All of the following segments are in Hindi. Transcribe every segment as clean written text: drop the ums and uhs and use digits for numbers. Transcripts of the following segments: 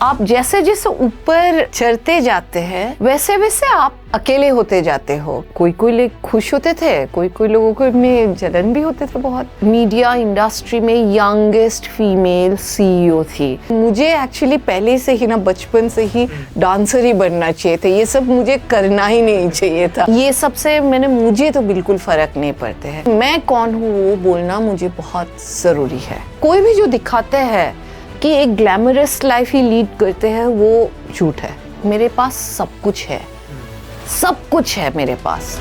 आप जैसे जैसे ऊपर चढ़ते जाते हैं वैसे वैसे आप अकेले होते जाते हो। कोई कोई लोग खुश होते थे, कोई कोई लोगों को में जलन भी होते थे बहुत। मीडिया इंडस्ट्री में यंगेस्ट फीमेल सीईओ थी। मुझे एक्चुअली पहले से ही ना, बचपन से ही डांसर ही बनना चाहिए था। ये सब मुझे करना ही नहीं चाहिए था। ये सबसे मुझे तो बिल्कुल फर्क नहीं पड़ते हैं। मैं कौन हूँ वो बोलना मुझे बहुत जरूरी है। कोई भी जो दिखाते हैं कि एक ग्लैमरस लाइफ ही लीड करते हैं वो झूठ है। मेरे पास सब कुछ है, सब कुछ है मेरे पास।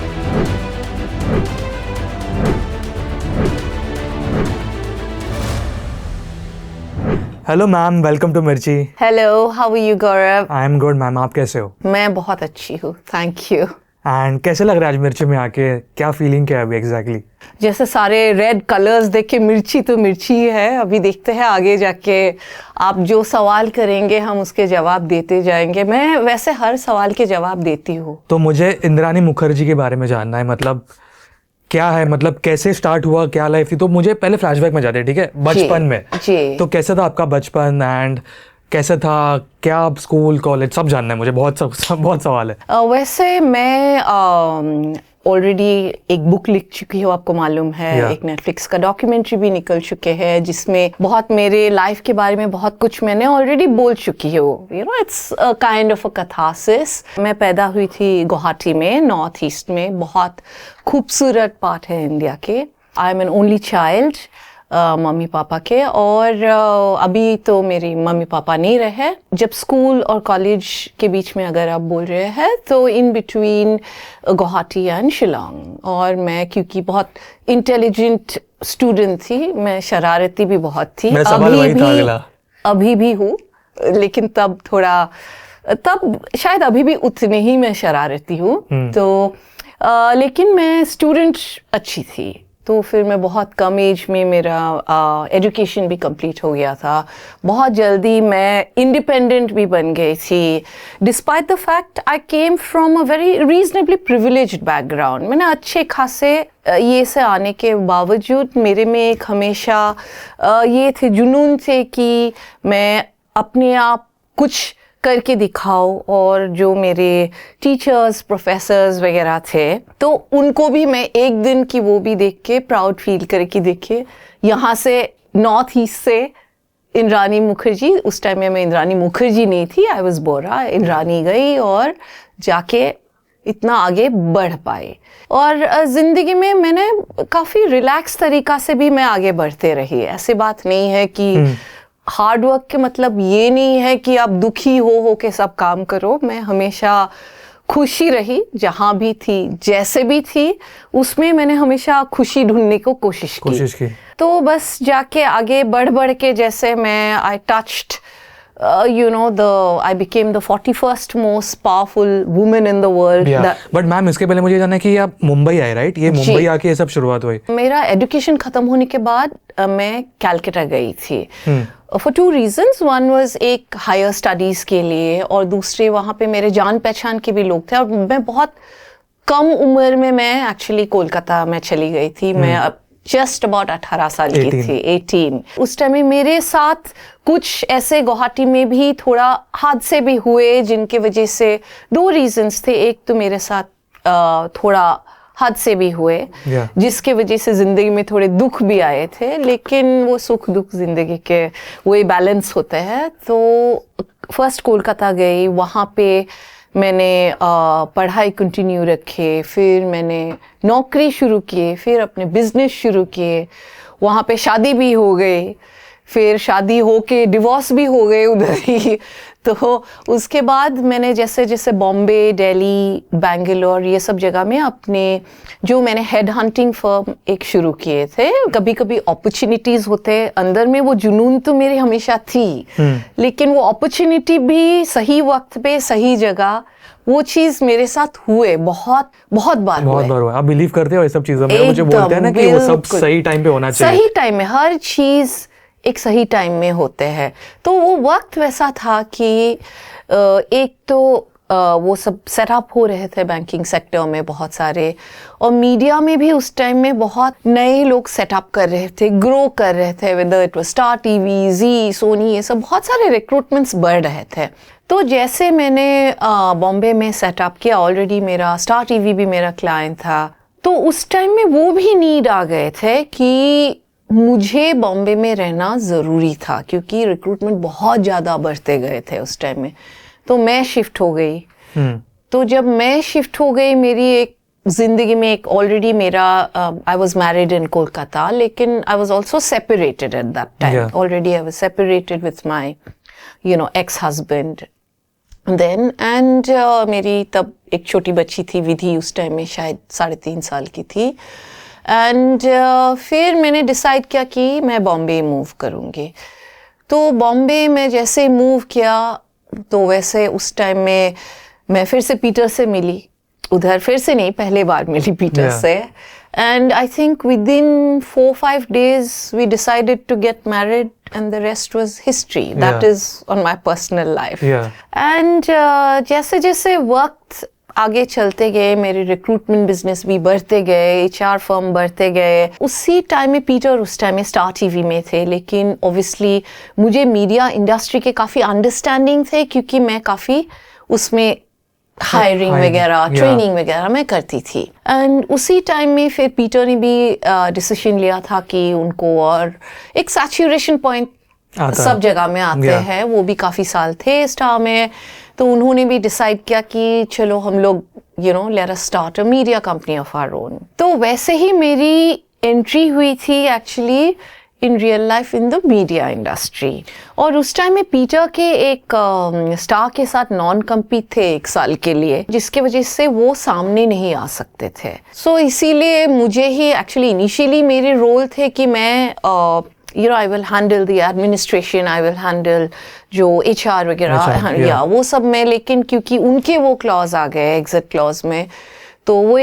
Hello ma'am, welcome to Mirchi. Hello, how are you Gaurav? I am good ma'am, आप कैसे हो? मैं बहुत अच्छी हूँ, थैंक यू। एंड कैसे लग रहा है आज मिर्ची में आके? क्या फीलिंग क्या है अभी एग्जैक्टली? जैसे सारे रेड कलर्स देख के मिर्ची तो मिर्ची ही है। अभी देखते हैं आगे जाके आप जो सवाल करेंगे हम उसके जवाब देते जाएंगे। मैं वैसे हर सवाल के जवाब देती हूँ। तो मुझे इंद्रानी मुखर्जी के बारे में जानना है। मतलब क्या है, मतलब कैसे स्टार्ट हुआ, क्या लाइफ थी? तो मुझे पहले फ्लैशबैक में जाते हैं, ठीक है? बचपन में जी। तो कैसा था आपका बचपन एंड कैसा था, क्या आप स्कूल कॉलेज सब जानना है मुझे। बहुत सवाल है। वैसे मैं ऑलरेडी एक बुक लिख चुकी हूँ, आपको मालूम है। एक नेटफ्लिक्स का डॉक्यूमेंट्री भी निकल चुके हैं जिसमें बहुत मेरे लाइफ के बारे में बहुत कुछ मैंने ऑलरेडी बोल चुकी हूँ। You know, it's kind of a catharsis. मैं पैदा हुई थी गुवाहाटी में, नॉर्थ ईस्ट में। बहुत खूबसूरत पार्ट है इंडिया के। I am an only child मम्मी पापा के। और अभी तो मेरी मम्मी पापा नहीं रहे। जब स्कूल और कॉलेज के बीच में अगर आप बोल रहे हैं तो in between Guwahati and Shillong. और मैं क्योंकि बहुत इंटेलिजेंट स्टूडेंट थी, मैं शरारती भी बहुत थी। अभी भी हूँ, लेकिन तब शायद अभी भी उतने ही मैं शरारती हूँ। तो लेकिन मैं स्टूडेंट अच्छी थी। तो फिर मैं बहुत कम एज में मेरा एजुकेशन भी कंप्लीट हो गया था। बहुत जल्दी मैं इंडिपेंडेंट भी बन गई थी। Despite the fact I came from a very reasonably privileged background. मैंने अच्छे खासे ये से आने के बावजूद मेरे में एक हमेशा ये थे, जुनून थे कि मैं अपने आप कुछ करके दिखाओ। और जो मेरे टीचर्स प्रोफेसर्स वगैरह थे तो उनको भी मैं एक दिन की वो भी देख के प्राउड फील करके देखे। यहाँ से नॉर्थ ईस्ट से इंद्रानी मुखर्जी, उस टाइम में मैं इंद्रानी मुखर्जी नहीं थी, आई वाज बोरा। इंद्रानी गई और जाके इतना आगे बढ़ पाए। और ज़िंदगी में मैंने काफ़ी रिलैक्स तरीक़ा से भी मैं आगे बढ़ते रही। ऐसी बात नहीं है कि हार्ड वर्क के मतलब ये नहीं है कि आप दुखी हो के सब काम करो। मैं हमेशा खुशी रही, जहाँ भी थी जैसे भी थी उसमें मैंने हमेशा खुशी ढूंढने को कोशिश की। तो बस जाके आगे बढ़ के जैसे मैं आई touched I became the 41st most powerful woman in the world. But ma'am इसके पहले मुझे जानना है कि आप मुंबई आए, राइट? ये मुंबई आके ये सब शुरुआत हुई? मेरा एजुकेशन खत्म होने के बाद मैं कैलकाटा गई थी फॉर 2 reasons. वन वाज एक हायर स्टडीज के लिए, और दूसरे वहाँ पे मेरे जान पहचान के भी लोग थे। और मैं बहुत कम उम्र में मैं एक्चुअली कोलकाता में चली गई थी। मैं जस्ट अबाउट 18 साल की थी, 18। उस टाइम में मेरे साथ कुछ ऐसे गुवाहाटी में भी थोड़ा हादसे भी हुए जिनके वजह से 2 रीजंस थे। एक तो मेरे साथ थोड़ा हादसे भी हुए जिसके वजह से ज़िंदगी में थोड़े दुख भी आए थे, लेकिन वो सुख दुख ज़िंदगी के वही बैलेंस होते हैं। तो फर्स्ट कोलकाता गई, वहाँ पे मैंने पढ़ाई कंटिन्यू रखे, फिर मैंने नौकरी शुरू की, फिर अपने बिजनेस शुरू किए। वहाँ पे शादी भी हो गई, फिर शादी हो के डिवोर्स भी हो गए उधर ही। तो उसके बाद मैंने जैसे जैसे बॉम्बे, दिल्ली, बेंगलोर ये सब जगह में अपने जो मैंने हेड हंटिंग फर्म एक शुरू किए थे। कभी कभी अपॉर्चुनिटीज़ होते अंदर में, वो जुनून तो मेरी हमेशा थी, लेकिन वो अपॉर्चुनिटी भी सही वक्त पे सही जगह, वो चीज मेरे साथ हुए बहुत बार हुए। आप बिलीव करते हो ये सब चीजों में? मुझे बोलते हैं ना कि वो सब सही टाइम पे होना चाहिए। सही टाइम में हर चीज एक सही टाइम में होते हैं। तो वो वक्त वैसा था कि एक तो वो सब सेटअप हो रहे थे बैंकिंग सेक्टर में बहुत सारे, और मीडिया में भी उस टाइम में बहुत नए लोग सेटअप कर रहे थे, ग्रो कर रहे थे, whether it was Star TV, Zee, Sony, ये सब बहुत सारे रिक्रूटमेंट्स बढ़ रहे थे। तो जैसे मैंने बॉम्बे में सेटअप किया, ऑलरेडी मेरा स्टार टीवी भी मेरा क्लाइंट था, तो उस टाइम में वो भी नीड आ गए थे कि मुझे बॉम्बे में रहना ज़रूरी था, क्योंकि रिक्रूटमेंट बहुत ज़्यादा बढ़ते गए थे उस टाइम में। तो मैं शिफ्ट हो गई। तो जब मैं शिफ्ट हो गई, मेरी एक ज़िंदगी में एक ऑलरेडी मेरा I was married in Kolkata, लेकिन I was also separated at that time. Already I was separated with my ex husband then, and मेरी तब एक छोटी बच्ची थी विधि, उस टाइम में शायद 3.5 साल की थी। एंड फिर मैंने डिसाइड किया कि मैं बॉम्बे मूव करूँगी। तो बॉम्बे में जैसे मूव किया, तो वैसे उस टाइम में मैं फिर से पीटर से मिली, उधर फिर से नहीं, पहले बार मिली पीटर से। And I think with in 4-5 days we decided to get married, and the rest was history. That is on my personal life. And जैसे जैसे वक्त आगे चलते गए, मेरे रिक्रूटमेंट बिजनेस भी बढ़ते गए, HR फर्म बढ़ते गए। उसी टाइम में पीटर उस टाइम में स्टार टीवी में थे, लेकिन ऑब्वियसली मुझे मीडिया इंडस्ट्री के काफ़ी अंडरस्टैंडिंग थे, क्योंकि मैं काफ़ी उसमें हायरिंग वगैरह, ट्रेनिंग वगैरह मैं करती थी। एंड उसी टाइम में फिर पीटर ने भी डिसीजन लिया था कि उनको, और एक सैचुरेशन पॉइंट सब जगह में आते हैं, वो भी काफ़ी साल थे स्टार में, तो उन्होंने भी डिसाइड किया कि चलो हम लोग let us start a media company of our own. तो वैसे ही मेरी एंट्री हुई थी actually in real life in the media industry. और उस टाइम में पीटर के एक स्टार के साथ नॉन कम्पीट थे 1 साल के लिए, जिसके वजह से वो सामने नहीं आ सकते थे। सो इसीलिए मुझे ही एक्चुअली इनिशियली मेरे रोल थे कि मैं I will handle the administration, I will handle जो HR वगैरह, या वो सब में, लेकिन क्योंकि उनके वो क्लॉज आ गए एग्जिट क्लॉज में, तो वो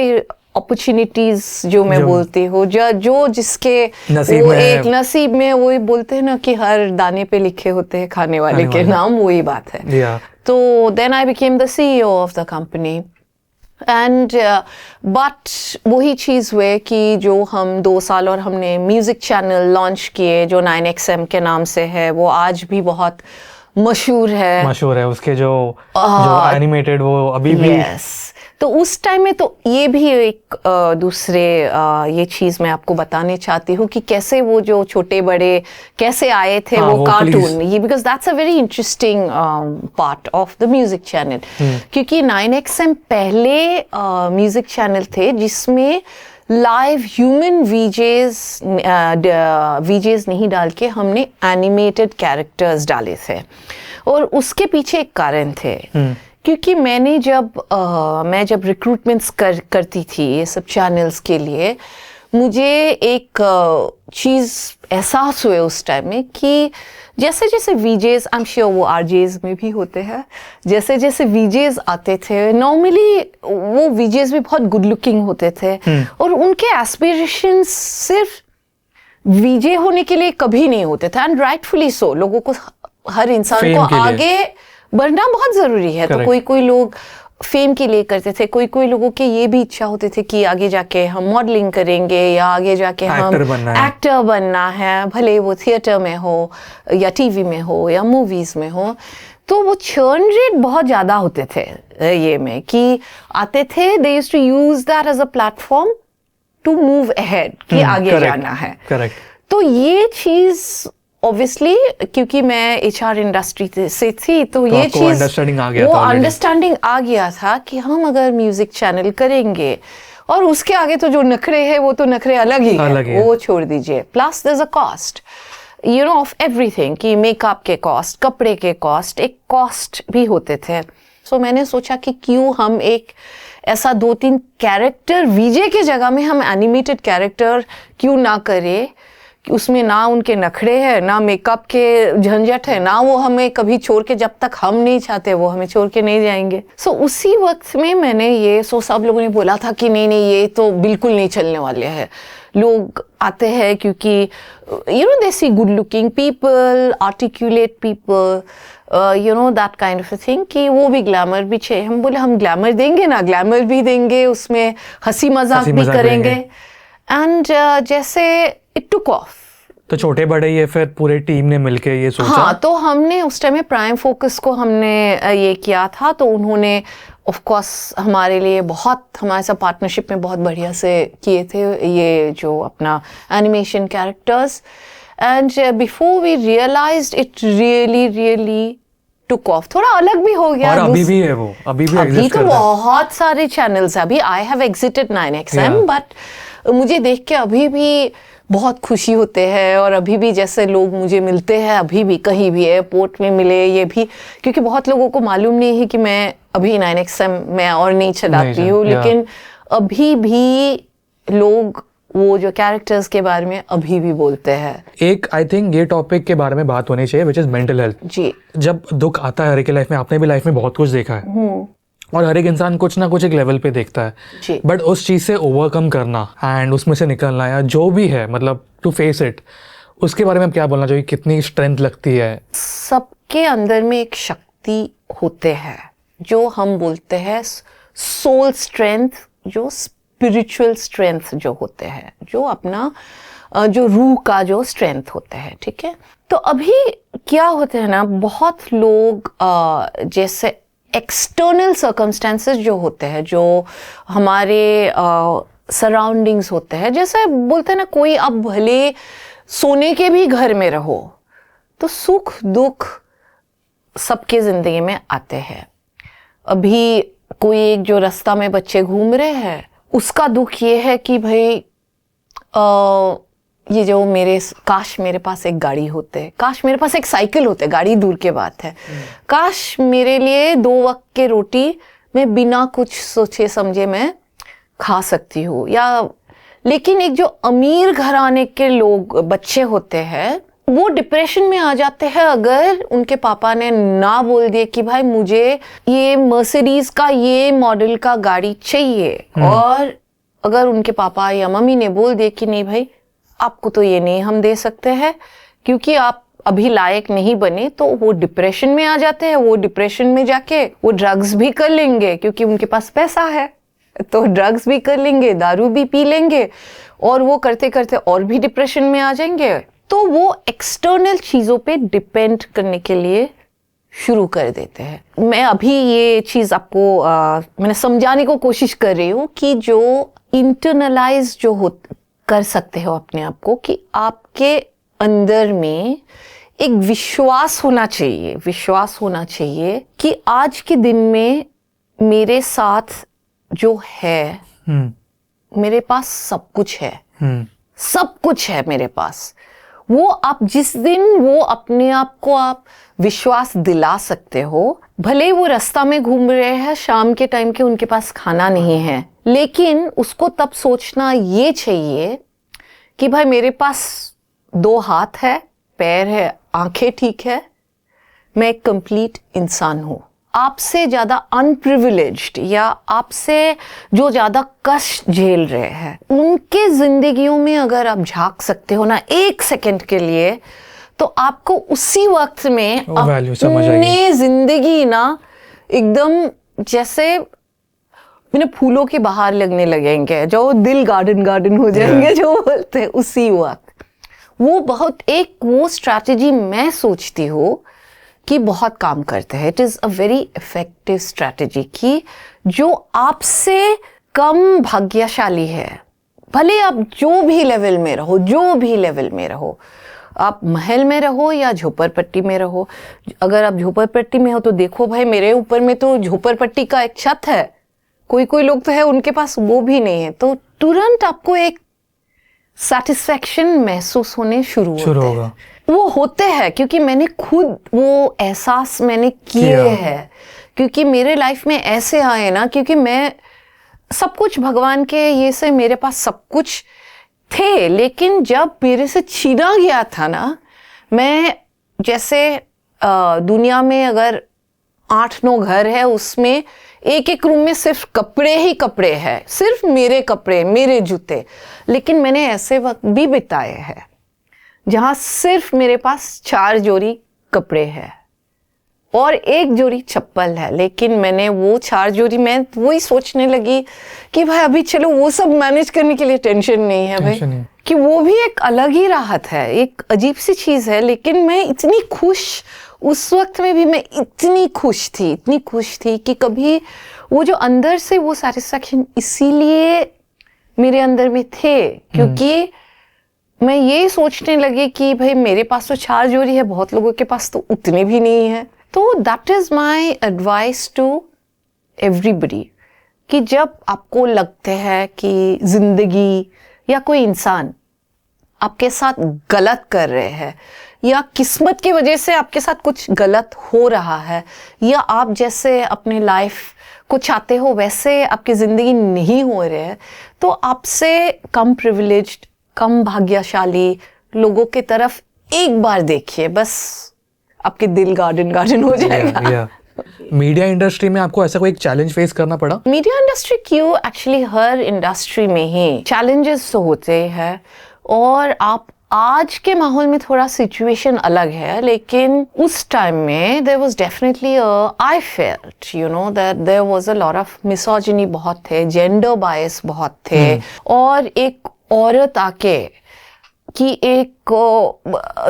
अपॉर्चुनिटीज जो मैं बोलती हूँ, जो जिसके वो एक नसीब में, वो बोलते हैं ना कि हर दाने पे लिखे होते हैं खाने वाले के नाम, वही बात है। तो then I became the CEO of the company. And but वही चीज़ हुए कि जो हम 2 साल और हमने म्यूज़िक चैनल लॉन्च किए जो 9XM के नाम से है, वो आज भी बहुत मशहूर है उसके जो एनिमेटेड वो अभी भी। तो उस टाइम में तो ये भी एक दूसरे ये चीज़ मैं आपको बताने चाहती हूँ कि कैसे वो जो छोटे बड़े कैसे आए थे, वो कार्टून, ये because that's a very interesting part of the music channel. क्योंकि 9XM पहले म्यूजिक चैनल थे जिसमें लाइव ह्यूमन वीजेस नहीं डाल के हमने एनिमेटेड कैरेक्टर्स डाले थे, और उसके पीछे एक कारण थे। क्योंकि मैं जब रिक्रूटमेंट्स करती थी ये सब चैनल्स के लिए, मुझे एक चीज़ एहसास हुए उस टाइम में कि जैसे जैसे वीजेस, आई एम श्योर वो आरजेस में भी होते हैं, जैसे जैसे वीजेस आते थे, नॉर्मली वो वीजेस भी बहुत गुड लुकिंग होते थे, और उनके एस्पिरेशंस सिर्फ वीजे होने के लिए कभी नहीं होते थे, एंड राइटफुली सो। लोगों को, हर इंसान को आगे बढ़ना बहुत ज़रूरी है। तो कोई लोग फेम के लिए करते थे, कोई लोगों के ये भी इच्छा होते थे कि आगे जाके हम मॉडलिंग करेंगे, या आगे जाके हम एक्टर बनना है, भले वो थिएटर में हो या टीवी में हो या मूवीज़ में हो। तो वो चर्न रेट बहुत ज़्यादा होते थे ये में, कि आते थे, they used to use that as a platform to move ahead, कि आगे जाना है। तो ये चीज़ ऑब्वियसली क्योंकि मैं HR इंडस्ट्री से थी, तो ये चीज़ वो अंडरस्टैंडिंग आ गया था कि हम अगर म्यूजिक चैनल करेंगे, और उसके आगे तो जो नखरे हैं वो तो नखरे अलग ही है, वो छोड़ दीजिए। Plus there is a cost of everything, कि मेकअप के कॉस्ट, कपड़े के कॉस्ट, एक कॉस्ट भी होते थे। सो मैंने सोचा कि क्यों हम एक ऐसा 2-3 कैरेक्टर वीजे के जगह में हम एनिमेटेड कैरेक्टर क्यों ना करें, उसमें ना उनके नखरे हैं, ना मेकअप के झंझट है, ना वो हमें कभी छोड़ के, जब तक हम नहीं चाहते वो हमें छोड़ के नहीं जाएंगे। सो उसी वक्त में मैंने ये सब लोगों ने बोला था कि नहीं ये तो बिल्कुल नहीं चलने वाले हैं। लोग आते हैं क्योंकि they see good looking people, articulate people, you know that kind of thing कि वो भी ग्लैमर भी चाहिए। हम बोले हम ग्लैमर देंगे ना, ग्लैमर भी देंगे, उसमें हंसी मजाक भी करेंगे। एंड जैसे इट टुक ऑफ। तो छोटे बड़े ये फिर पूरे टीम ने मिलके ये सोचा? हाँ, तो हमने उस टाइम में प्राइम फोकस को हमने ये किया था, तो उन्होंने ऑफ कोर्स हमारे लिए बहुत, हमारे साथ पार्टनरशिप में बहुत बढ़िया से किए थे ये जो अपना animation characters. And before we realized it really took off, थोड़ा अलग भी हो गया। और अभी भी है वो, अभी भी अभी तो बहुत सारे चैनल्स, अभी I have exerted 9XM, but मुझे देख के अभी भी बहुत खुशी होते हैं। और अभी भी जैसे लोग मुझे मिलते हैं, अभी भी कहीं भी एयरपोर्ट में मिले, ये भी क्योंकि बहुत लोगों को मालूम नहीं है कि मैं अभी 9XM में और नहीं चलाती हूँ, लेकिन अभी भी लोग वो जो कैरेक्टर्स के बारे में अभी भी बोलते हैं। एक आई थिंक ये टॉपिक के बारे में बात होनी चाहिए, विच इज मेंटल हेल्थ। जी, जब दुख आता है हर एक लाइफ में, आपने भी लाइफ में बहुत कुछ देखा है और हर एक इंसान कुछ ना कुछ एक लेवल पे देखता है, बट उस चीज़ से ओवरकम करना एंड उसमें से निकलना या जो भी है, मतलब टू फेस इट, उसके बारे में आप क्या बोलना चाहिए? कितनी स्ट्रेंथ लगती है? सबके अंदर में एक शक्ति होते हैं जो हम बोलते हैं सोल स्ट्रेंथ, जो स्पिरिचुअल स्ट्रेंथ जो होते हैं, जो अपना जो रूह का जो स्ट्रेंथ होते हैं, ठीक है। तो अभी क्या होते हैं ना, बहुत लोग जैसे एक्सटर्नल सर्कमस्टेंसेस जो होते हैं, जो हमारे सराउंडिंग्स होते हैं, जैसे बोलते हैं ना, कोई आप भले सोने के भी घर में रहो तो सुख दुख सबके जिंदगी में आते हैं। अभी कोई एक जो रास्ता में बच्चे घूम रहे हैं, उसका दुख ये है कि भाई ये जो काश मेरे पास एक गाड़ी होते, काश मेरे पास एक साइकिल होते, गाड़ी दूर के बात है, काश मेरे लिए 2 वक्त के रोटी मैं बिना कुछ सोचे समझे मैं खा सकती हूँ। या लेकिन एक जो अमीर घराने के लोग बच्चे होते हैं, वो डिप्रेशन में आ जाते हैं अगर उनके पापा ने ना बोल दिए कि भाई मुझे ये मर्सिडीज का ये मॉडल का गाड़ी चाहिए, और अगर उनके पापा या मम्मी ने बोल दिए कि नहीं भाई आपको तो ये नहीं हम दे सकते हैं क्योंकि आप अभी लायक नहीं बने, तो वो डिप्रेशन में आ जाते हैं। वो डिप्रेशन में जाके वो ड्रग्स भी कर लेंगे क्योंकि उनके पास पैसा है, तो ड्रग्स भी कर लेंगे, दारू भी पी लेंगे, और वो करते करते और भी डिप्रेशन में आ जाएंगे। तो वो एक्सटर्नल चीज़ों पे डिपेंड करने के लिए शुरू कर देते हैं। मैं अभी ये चीज़ आपको मैंने समझाने को कोशिश कर रही हूँ कि जो इंटरनलाइज जो कर सकते हो अपने आप को, कि आपके अंदर में एक विश्वास होना चाहिए, विश्वास होना चाहिए कि आज के दिन में मेरे साथ जो है, मेरे पास सब कुछ है, सब कुछ है मेरे पास। वो आप जिस दिन वो अपने आप को आप विश्वास दिला सकते हो, भले वो रास्ता में घूम रहे हैं, शाम के टाइम के उनके पास खाना नहीं है, लेकिन उसको तब सोचना ये चाहिए कि भाई मेरे पास 2 हाथ है, पैर है, आंखें ठीक है, मैं एक कंप्लीट इंसान हूँ। आपसे ज्यादा अनप्रिविलेज्ड या आपसे जो ज्यादा कष्ट झेल रहे हैं, उनके जिंदगियों में अगर आप झांक सकते हो ना 1 सेकंड के लिए, तो आपको उसी वक्त में अपने जिंदगी ना एकदम जैसे मैंने फूलों के बाहर लगने लगेंगे, जो दिल गार्डन हो जाएंगे, जो बोलते हैं, उसी वक्त वो बहुत एक वो स्ट्रैटेजी मैं सोचती हूँ कि बहुत काम करते हैं। It is a very effective strategy कि जो आपसे कम भाग्यशाली है, भले आप जो भी लेवल में रहो, जो भी लेवल में रहो, आप महल में रहो या झोपड़पट्टी में रहो। अगर आप झोपड़पट्टी में हो तो देखो भाई मेरे ऊपर में तो झोपड़पट्टी का एक छत है, कोई कोई लोग तो है उनके पास वो भी नहीं है, तो तुरंत आपको एक सेटिस्फैक्शन महसूस होने शुरू होगा। वो होते हैं क्योंकि मैंने खुद वो एहसास मैंने किए हैं, क्योंकि मेरे लाइफ में ऐसे आए ना, क्योंकि मैं सब कुछ भगवान के ये से मेरे पास सब कुछ थे, लेकिन जब मेरे से छीना गया था ना, मैं जैसे दुनिया में अगर 8-9 घर है, उसमें एक रूम में सिर्फ कपड़े ही कपड़े हैं, सिर्फ मेरे कपड़े, मेरे जूते, लेकिन मैंने ऐसे वक्त भी बिताए हैं जहाँ सिर्फ मेरे पास 4 जोड़ी कपड़े हैं, और एक जोड़ी चप्पल है, लेकिन मैंने वो 4 जोड़ी, मैं वही सोचने लगी कि भाई अभी चलो वो सब मैनेज करने के लिए टेंशन नहीं है भाई, कि वो भी एक अलग ही राहत है, एक अजीब सी चीज़ है। लेकिन मैं इतनी खुश, उस वक्त में भी मैं इतनी खुश थी कि कभी वो जो अंदर से वो सेटिस्फैक्शन इसीलिए मेरे अंदर में थे क्योंकि मैं ये सोचने लगी कि भाई मेरे पास तो 4 जोड़ी है, बहुत लोगों के पास तो उतने भी नहीं है। तो that is my advice to everybody कि जब आपको लगते हैं कि जिंदगी या कोई इंसान आपके साथ गलत कर रहे हैं या किस्मत की वजह से आपके साथ कुछ गलत हो रहा है या आप जैसे अपने लाइफ को चाहते हो वैसे आपकी ज़िंदगी नहीं हो रहे है, तो आपसे कम प्रिविलेज्ड, कम भाग्यशाली लोगों की तरफ एक बार देखिए, बस आपके दिल गार्डन हो जाएगा। मीडिया इंडस्ट्री में आपको ऐसा कोई एक चैलेंज फेस करना पड़ा? मीडिया इंडस्ट्री क्यों, एक्चुअली हर इंडस्ट्री में ही चैलेंजेस तो होते हैं और आप आज के माहौल में थोड़ा सिचुएशन अलग है, लेकिन उस टाइम में there was definitely I felt you know that there was a lot of misogyny बहुत थे, जेंडर बायस बहुत थे और एक औरत आके कि एक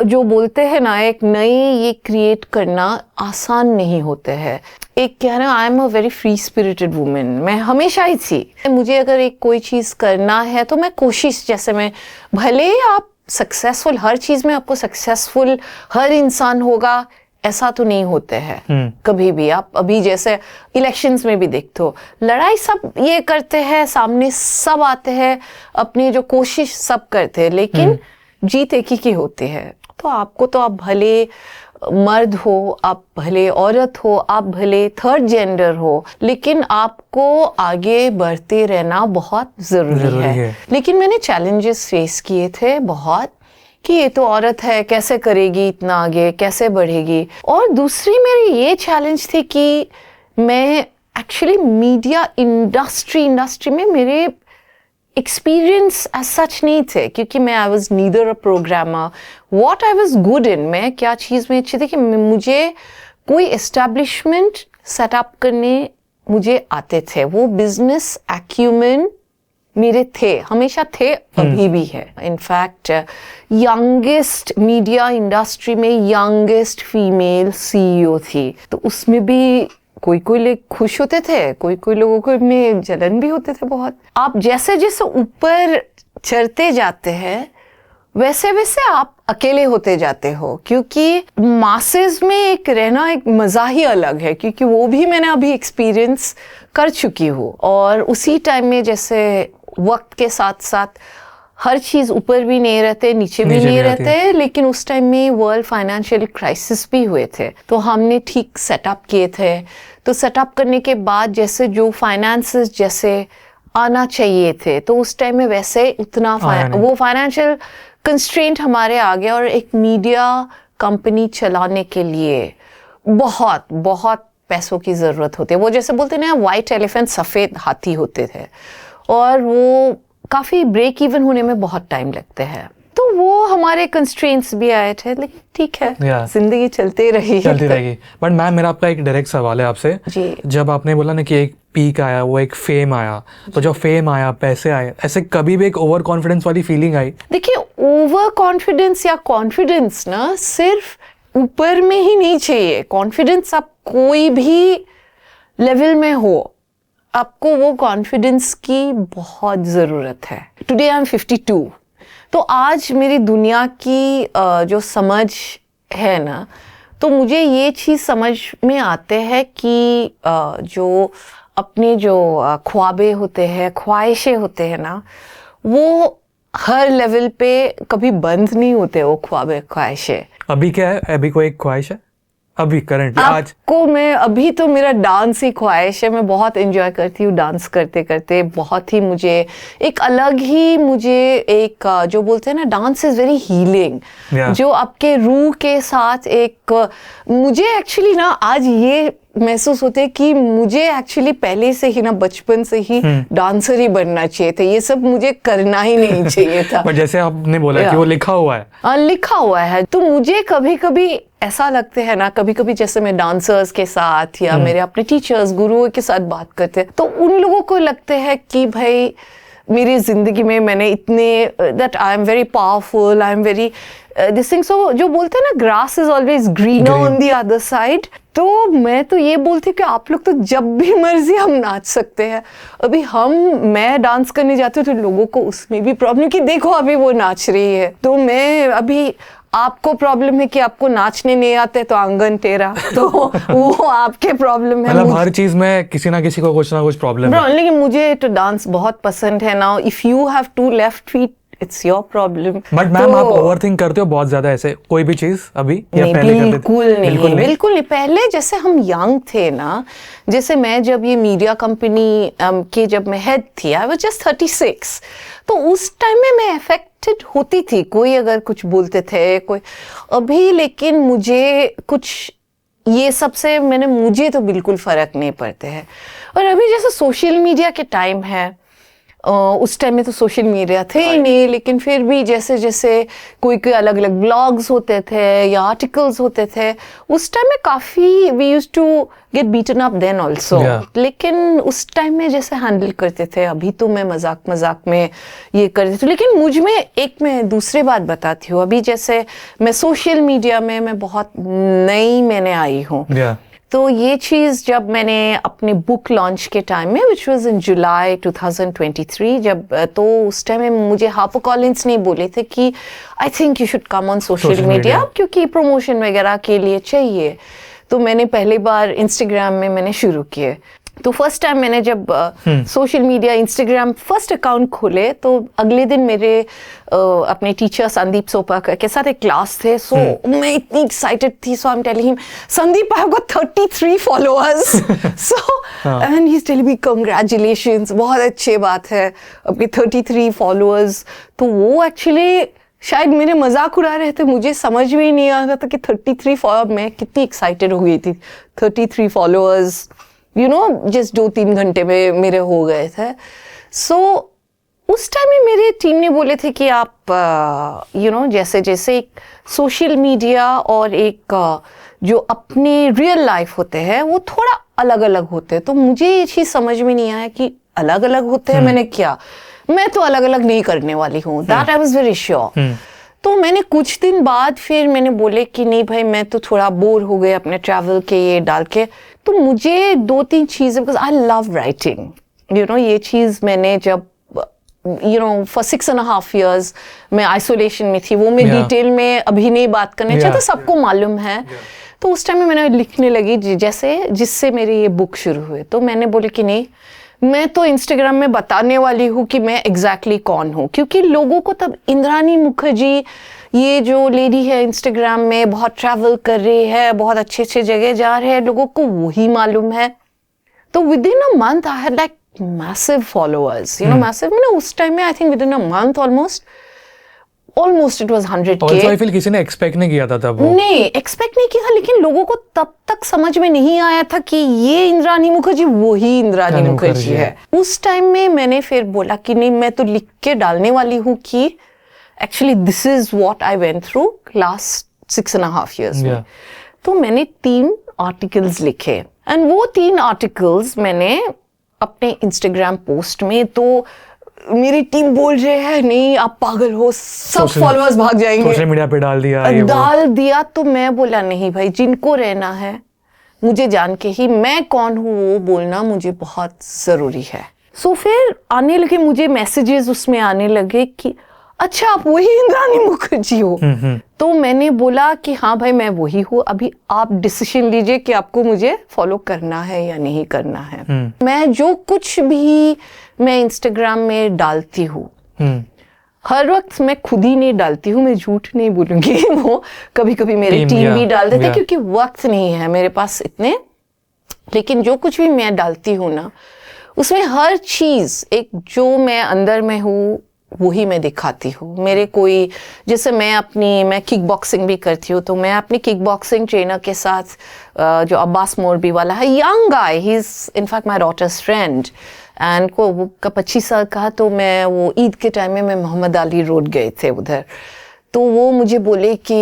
जो बोलते हैं ना, एक नई ये क्रिएट करना आसान नहीं होते हैं। एक क्या है ना, I am a very free spirited women, मैं हमेशा ही थी। मुझे अगर एक कोई चीज़ करना है तो मैं कोशिश, जैसे मैं, भले ही आप सक्सेसफुल, हर चीज़ में आपको सक्सेसफुल हर इंसान होगा ऐसा तो नहीं होते हैं कभी भी। आप अभी जैसे इलेक्शंस में भी देखते हो, लड़ाई सब ये करते हैं, सामने सब आते हैं, अपनी जो कोशिश सब करते हैं, लेकिन जीत एक ही की होती है। तो आपको तो आप भले मर्द हो, आप भले औरत हो, आप भले थर्ड जेंडर हो, लेकिन आपको आगे बढ़ते रहना बहुत ज़रूरी है। लेकिन मैंने चैलेंजेस फेस किए थे बहुत, कि ये तो औरत है, कैसे करेगी इतना आगे, कैसे बढ़ेगी। और दूसरी मेरी ये चैलेंज थी कि मैं एक्चुअली मीडिया इंडस्ट्री में मेरे एक्सपीरियंस एज सच नहीं थे, क्योंकि मैं I was neither a programmer. What I was good in, मैं क्या चीज़ में अच्छी थी कि मुझे कोई एस्टेब्लिशमेंट सेटअप करने मुझे आते थे, वो बिजनेस एक्यूमेन मेरे थे, हमेशा थे, अभी भी है। इनफैक्ट यंगेस्ट मीडिया इंडस्ट्री में यंगेस्ट फीमेल सीईओ थी, तो उसमें भी कोई लोग खुश होते थे, कोई लोगों को में जलन भी होते थे बहुत। आप जैसे जैसे ऊपर चढ़ते जाते हैं वैसे वैसे आप अकेले होते जाते हो, क्योंकि मासेस में एक रहना एक मज़ा ही अलग है, क्योंकि वो भी मैंने अभी एक्सपीरियंस कर चुकी हूँ। और उसी टाइम में जैसे वक्त के साथ साथ हर चीज़ ऊपर भी नहीं रहते, नीचे भी नहीं रहते, लेकिन उस टाइम में वर्ल्ड फाइनेंशियल क्राइसिस भी हुए थे, तो हमने ठीक सेटअप किए थे। तो सेटअप करने के बाद जैसे जो फाइनेंसेस जैसे आना चाहिए थे, तो उस टाइम में वैसे उतना वो फाइनेंशियल कंस्ट्रेंट हमारे आ गया। और एक मीडिया कंपनी चलाने के लिए बहुत बहुत पैसों की ज़रूरत होती है। वो जैसे बोलते हैं ना, वाइट एलिफेंट, सफ़ेद हाथी होते थे, और वो काफ़ी ब्रेक इवन होने में बहुत टाइम लगते हैं। तो वो हमारे कंस्ट्रेंट्स भी आए थे, लेकिन ठीक है, जिंदगी चलती रहेगी। बट मैम, मेरा आपका एक डायरेक्ट सवाल है आपसे जी। जब आपने बोला ना कि एक पीक आया, वो एक फेम आया, तो जब फेम आया, पैसे आए, ऐसे कभी भी एक ओवर कॉन्फिडेंस वाली फीलिंग आई? देखिए, ओवर कॉन्फिडेंस या कॉन्फिडेंस ना सिर्फ ऊपर में ही नहीं चाहिए। कॉन्फिडेंस आप कोई भी लेवल में हो, आपको वो कॉन्फिडेंस की बहुत ज़रूरत है। टुडे आई एम 52, तो आज मेरी दुनिया की जो समझ है ना, तो मुझे ये चीज़ समझ में आते हैं कि जो अपने जो ख्वाबे होते हैं, ख्वाहिशें होते हैं ना, वो हर लेवल पे कभी बंद नहीं होते वो ख्वाबे ख्वाहिशें। अभी क्या है? अभी कोई ख्वाहिश है अभी करंट आज को? मैं अभी तो मेरा डांस ही ख्वाहिश है। मैं बहुत एंजॉय करती हूँ डांस करते करते, बहुत ही मुझे एक अलग ही मुझे एक जो बोलते हैं ना, डांस इज वेरी हीलिंग, जो आपके रूह के साथ एक मुझे एक्चुअली ना आज ये महसूस होते हैं कि मुझे एक्चुअली पहले से ही ना, बचपन से ही डांसर ही बनना चाहिए था, ये सब मुझे करना ही नहीं चाहिए था। बट जैसे आपने बोला कि वो लिखा हुआ है, लिखा हुआ है, तो मुझे कभी कभी ऐसा लगता है ना, कभी कभी जैसे मैं डांसर्स के साथ या मेरे अपने टीचर्स, गुरुओं के साथ बात करते हैं, तो उन लोगों को लगता है कि भाई मेरी जिंदगी में मैंने इतने, that I am very powerful, I am very this thing. So जो बोलते हैं ना, grass is always greener on the other side, तो मैं तो ये बोलती हूँ कि आप लोग तो जब भी मर्जी हम नाच सकते हैं। अभी मैं डांस करने जाती हूँ तो लोगों को उसमें भी प्रॉब्लम कि देखो अभी वो नाच रही है, तो मैं अभी, आपको प्रॉब्लम है कि आपको नाचने नहीं आते तो आंगन टेरा, तो वो आपके प्रॉब्लम है। मतलब हर चीज में किसी ना किसी को कुछ ना कुछ प्रॉब्लम है। लेकिन मुझे तो डांस बहुत पसंद है ना। If you have 2 left feet, it's your problem. But ma'am, आप ओवरथिंक करते हो बहुत ज्यादा ऐसे कोई भी चीज अभी या नहीं, पहले बिल्कुल नहीं। पहले जैसे हम यंग थे ना, जैसे मैं जब ये मीडिया कंपनी के जब मैं हेड थी, आई वाज जस्ट 36, तो उस टाइम में मैं अफेक्टेड होती थी, कोई अगर कुछ बोलते थे कोई। अभी लेकिन मुझे कुछ ये सबसे मुझे तो बिल्कुल फर्क नहीं पड़ते हैं। और अभी जैसे सोशल मीडिया के टाइम है, उस टाइम में तो सोशल मीडिया थे ही नहीं, लेकिन फिर भी जैसे जैसे कोई अलग अलग ब्लॉग्स होते थे या आर्टिकल्स होते थे, उस टाइम में काफ़ी we used to get beaten up then also. लेकिन उस टाइम में जैसे हैंडल करते थे, अभी तो मैं मजाक में ये करती थी। लेकिन मुझ में मैं दूसरी बात बताती हूँ, अभी जैसे मैं सोशल मीडिया में मैं बहुत नई आई हूँ। तो ये चीज़ जब मैंने अपनी बुक लॉन्च के टाइम में, विच वाज इन जुलाई 2023, जब तो उस टाइम में मुझे हार्पर कॉलिंस ने बोले थे कि I think you should come on social media, क्योंकि प्रमोशन वगैरह के लिए चाहिए। तो मैंने पहली बार इंस्टाग्राम में मैंने शुरू किए। तो फर्स्ट टाइम मैंने जब social media Instagram first account खोले, तो अगले दिन मेरे अपने टीचर संदीप सोपा के साथ एक क्लास थे। सो मैं इतनी एक्साइटेड थी, so I am telling him, Sandeep I have got 33 followers. So and he is telling me congratulations, बहुत अच्छी बात है अपने 33 फॉलोअर्स। तो वो एक्चुअली शायद मेरे मजाक उड़ा रहे थे, मुझे समझ में ही नहीं आ रहा था कि 33 फॉलोअर, मैं कितनी एक्साइटेड हो गई थी। 33 फॉलोअर्स जस्ट 2-3 घंटे में मेरे हो गए थे। सो उस टाइम में मेरे टीम ने बोले थे कि आप जैसे जैसे एक सोशल मीडिया और एक जो अपने रियल लाइफ होते हैं वो थोड़ा अलग अलग होते हैं। तो मुझे ये चीज़ समझ में नहीं आया कि अलग अलग होते हैं। मैं तो अलग अलग नहीं करने वाली हूँ, that I was very sure. तो मैंने कुछ दिन बाद फिर मैंने बोले कि नहीं भाई, मैं तो थोड़ा बोर हो गए अपने ट्रैवल के ये डाल के। तो मुझे 2-3 चीज़ें, बिकॉज आई लव राइटिंग, ये चीज़ मैंने जब फॉर 6.5 years मैं आइसोलेशन में थी, वो मैं डिटेल में अभी नहीं बात करने चाहती, सबको मालूम है। तो उस टाइम में मैंने लिखने लगी जिससे मेरी ये बुक शुरू हुई। तो मैंने बोले कि नहीं, मैं तो इंस्टाग्राम में बताने वाली हूँ कि मैं एग्जैक्टली कौन हूँ, क्योंकि लोगों को तब इंद्रानी मुखर्जी, ये जो लेडी है इंस्टाग्राम में बहुत ट्रैवल कर रही है, बहुत अच्छे अच्छे जगह जा रहे हैं, लोगों को वही मालूम है। तो with in a month I had like massive followers, massive. उस टाइम में I think with in a month almost it was 100K। Also, I feel किसी ने एक्सपेक्ट नहीं किया था तब। नहीं एक्सपेक्ट नहीं किया था, लेकिन लोगों को तब तक समझ में नहीं आया था कि ये इंद्रानी मुखर्जी वही इंद्रानी मुखर्जी है। उस टाइम में मैंने फिर बोला कि नहीं, मैं तो लिख के डालने वाली हूँ कि actually this is what I went through last 6.5 years में। तो मैंने 3 आर्टिकल्स लिखे, एंड वो 3 आर्टिकल्स मैंने अपने इंस्टाग्राम पोस्ट में, तो मेरी टीम बोल रहे हैं नहीं आप पागल हो, सब फॉलोअर्स भाग जाएंगे, सोशल मीडिया पे डाल दिया। तो मैं बोला नहीं भाई, जिनको रहना है मुझे जान के ही, मैं कौन हूँ वो बोलना मुझे बहुत ज़रूरी है। सो फिर आने लगे मुझे मैसेजेस, उसमें आने लगे कि अच्छा आप वही इंद्रानी मुखर्जी हो। तो मैंने बोला कि हाँ भाई मैं वही हूँ, अभी आप डिसीजन लीजिए कि आपको मुझे फॉलो करना है या नहीं करना है। मैं जो कुछ भी मैं इंस्टाग्राम में डालती हूँ, हर वक्त मैं खुद ही नहीं डालती हूँ, मैं झूठ नहीं बोलूंगी। वो कभी कभी मेरी टीम भी डाल देते क्योंकि वक्त नहीं है मेरे पास इतने। लेकिन जो कुछ भी मैं डालती हूँ ना, उसमें हर चीज़ एक जो मैं अंदर में हूँ वही मैं दिखाती हूँ। मेरे कोई जैसे मैं किक बॉक्सिंग भी करती हूँ, तो मैं अपनी किक बॉक्सिंग ट्रेनर के साथ जो अब्बास मोरबी वाला है, young guy, he is in fact my daughter's friend, and वो का 25 साल का, तो मैं वो ईद के टाइम में मैं मोहम्मद अली रोड गए थे उधर, तो वो मुझे बोले कि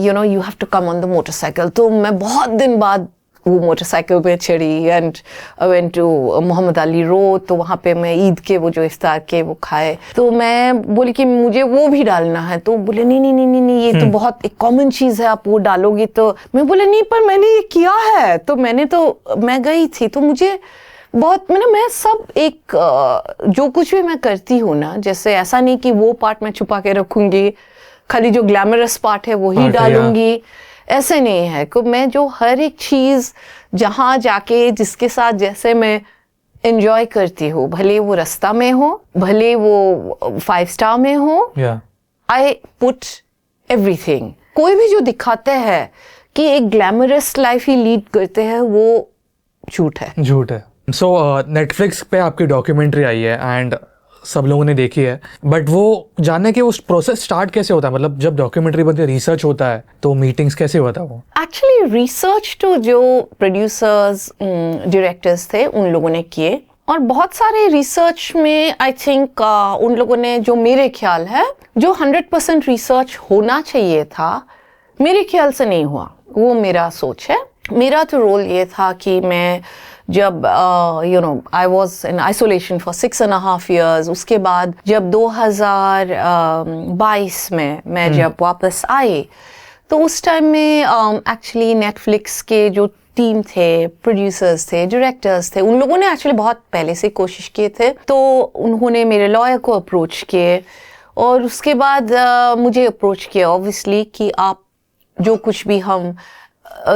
you have to come on the motorcycle. तो मैं बहुत दिन बाद वो मोटरसाइकिल पे चढ़ी and I went to Mohammad Ali road, तो वहाँ पे मैं ईद के वो जो इफ्तार के वो खाए, तो मैं बोली कि मुझे वो भी डालना है, तो बोले नहीं नहीं नहीं नहीं नहीं, ये तो बहुत एक कॉमन चीज़ है, आप वो डालोगी। तो मैं बोले नहीं, पर मैंने ये किया है, तो मैं गई थी, तो मुझे बहुत मैं सब एक जो कुछ भी मैं करती हूँ ना, जैसे ऐसा नहीं कि वो पार्ट मैं छुपा के रखूँगी, खाली जो ग्लैमरस पार्ट है वही डालूंगी, ऐसे नहीं है। कि मैं जो हर एक चीज़ जहाँ जाके जिसके साथ जैसे मैं एंजॉय करती हूँ, भले वो रास्ता में हो, भले वो 5 स्टार में हो, आई पुट एवरीथिंग। कोई भी जो दिखाते हैं कि एक ग्लैमरस लाइफ ही लीड करते हैं, वो झूठ है। सो नेटफ्लिक्स पे आपकी डॉक्यूमेंट्री आई है एंड सब लोगों ने देखी है, बट वो जानने के उस प्रोसेस स्टार्ट कैसे होता है, मतलब जब डॉक्यूमेंट्री बनती है, रिसर्च होता है, तो मीटिंग्स कैसे होता है वो? एक्चुअली रिसर्च तो जो प्रोड्यूसर्स डायरेक्टर्स थे उन लोगों ने किए, और बहुत सारे रिसर्च में आई थिंक उन लोगों ने, जो मेरे ख्याल है, जो 100% रिसर्च होना चाहिए था, मेरे ख्याल से नहीं हुआ। वो मेरा सोच है। मेरा तो रोल ये था कि मैं जब I was in isolation for 6.5 years, उसके बाद जब 2022 में मैं जब वापस आई, तो उस टाइम में एक्चुअली नेटफ्लिक्स के जो टीम थे, प्रोड्यूसर्स थे, डायरेक्टर्स थे, उन लोगों ने एक्चुअली बहुत पहले से कोशिश किए थे, तो उन्होंने मेरे लॉयर को अप्रोच किए, और उसके बाद मुझे अप्रोच किया ऑब्वियसली कि आप जो कुछ भी हम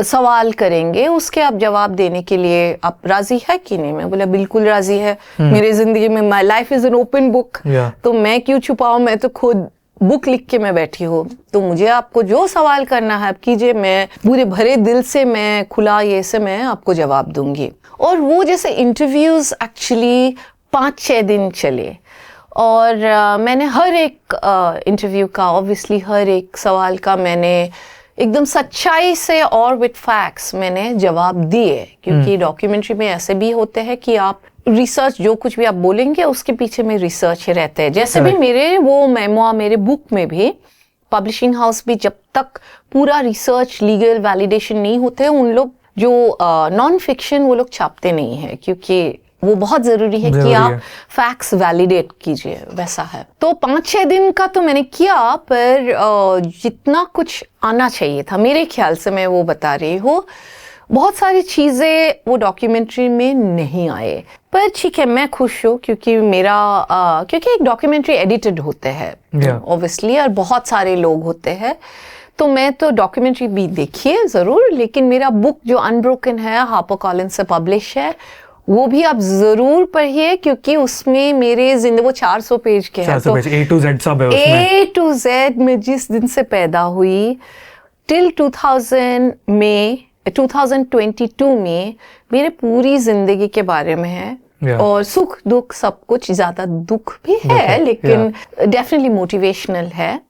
सवाल करेंगे उसके आप जवाब देने के लिए आप राजी है कि नहीं? मैं बोला बिल्कुल राजी है। मेरी जिंदगी में my life is an open book, तो मैं क्यों छुपाऊं, मैं तो खुद बुक लिख के मैं बैठी हूँ, तो मुझे आपको जो सवाल करना है आप कीजिए, मैं पूरे भरे दिल से, मैं खुला ये से मैं आपको जवाब दूंगी। और वो जैसे इंटरव्यूज एक्चुअली 5-6 दिन चले, और मैंने हर एक इंटरव्यू का, ऑब्वियसली हर एक सवाल का मैंने एकदम सच्चाई से और विद फैक्ट्स मैंने जवाब दिए, क्योंकि डॉक्यूमेंट्री में ऐसे भी होते हैं कि आप रिसर्च, जो कुछ भी आप बोलेंगे उसके पीछे में रिसर्च ही रहते हैं। जैसे भी मेरे वो मेमोआ, मेरे बुक में भी पब्लिशिंग हाउस भी जब तक पूरा रिसर्च, लीगल वैलिडेशन नहीं होते, उन लोग जो नॉन फिक्शन वो लोग छापते नहीं है, क्योंकि वो बहुत ज़रूरी है कि आप फैक्ट्स वैलिडेट कीजिए, वैसा है। तो 5-6 दिन का तो मैंने किया, पर जितना कुछ आना चाहिए था मेरे ख्याल से, मैं वो बता रही हूँ, बहुत सारी चीज़ें वो डॉक्यूमेंट्री में नहीं आए। पर ठीक है, मैं खुश हूँ, क्योंकि क्योंकि एक डॉक्यूमेंट्री एडिटेड होते हैं ऑब्वियसली, और बहुत सारे लोग होते हैं, तो मैं तो डॉक्यूमेंट्री भी देखिए ज़रूर, लेकिन मेरा बुक जो अनब्रोकन है, हार्पर कॉलिंस से पब्लिश है, वो भी आप जरूर पढ़िए, क्योंकि उसमें मेरे जिंदगी, वो 400 पेज के हैं, तो A to Z सब है उसमें। A to Z में जिस दिन से पैदा हुई टिल 2022 में मेरे पूरी जिंदगी के बारे में है, और सुख दुख सब कुछ, ज्यादा दुख भी है लेकिन डेफिनेटली मोटिवेशनल है,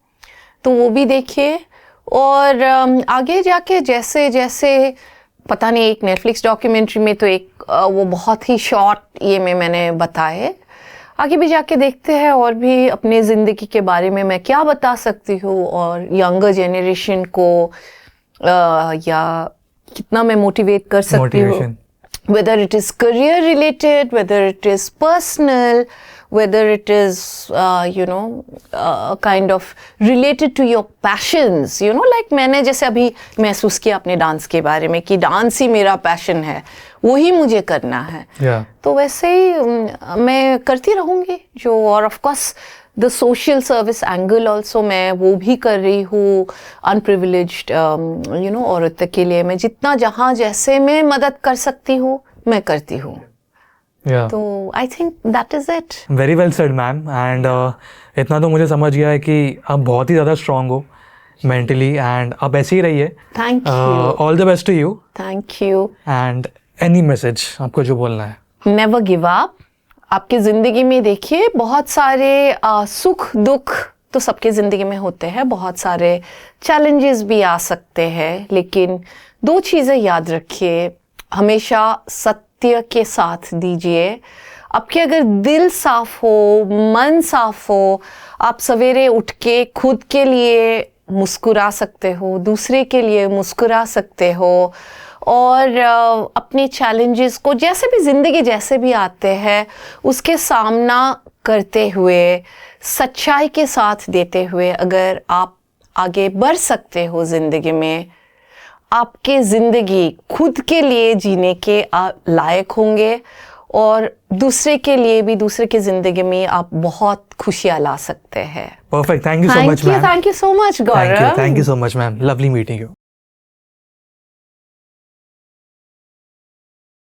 तो वो भी देखिए। और आगे जाके जैसे जैसे पता नहीं, एक नेटफ्लिक्स डॉक्यूमेंट्री में तो एक वो बहुत ही शॉर्ट ये में मैंने बताए, आगे भी जाके देखते हैं और भी अपने ज़िंदगी के बारे में मैं क्या बता सकती हूँ, और यंगर जेनरेशन को या कितना मैं मोटिवेट कर सकती हूँ, whether it is career related, whether it is personal, whether it is kind of related to your passions, like मैंने जैसे अभी महसूस किया अपने डांस के बारे में कि डांस ही मेरा पैशन है, वही मुझे करना है, तो वैसे ही मैं करती रहूँगी जो, और of course the social service angle also मैं वो भी कर रही हूँ, अनप्रिविलेज्ड औरत के लिए मैं जितना जहाँ जैसे मैं मदद कर सकती हूँ मैं करती हूँ। तो I think that is it. Very well said ma'am, and इतना तो मुझे समझ गया है कि आप बहुत ही ज़्यादा स्ट्रांग हो मेंटली, एंड आप ऐसे ही रहिए। Thank you. All the best to you. Thank you. And any message आपको जो बोलना है? नेवर गिव अप, आपकी ज़िंदगी में देखिए बहुत सारे सुख दुख तो सबके ज़िंदगी में होते हैं, बहुत सारे चैलेंजेस भी आ सकते हैं, लेकिन 2 चीज़ें याद रखिए, हमेशा सत्य के साथ दीजिए। आपके अगर दिल साफ हो, मन साफ हो, आप सवेरे उठ के खुद के लिए मुस्कुरा सकते हो, दूसरे के लिए मुस्कुरा सकते हो, और अपने चैलेंजेस को जैसे भी ज़िंदगी जैसे भी आते हैं उसके सामना करते हुए, सच्चाई के साथ देते हुए अगर आप आगे बढ़ सकते हो ज़िंदगी में, आपके ज़िंदगी खुद के लिए जीने के लायक होंगे और दूसरे के लिए भी, दूसरे की ज़िंदगी में आप बहुत खुशियाँ ला सकते हैं। Perfect. Thank you so much, ma'am. Thank you so much, Gaurav. Thank you so much, ma'am. Lovely meeting you.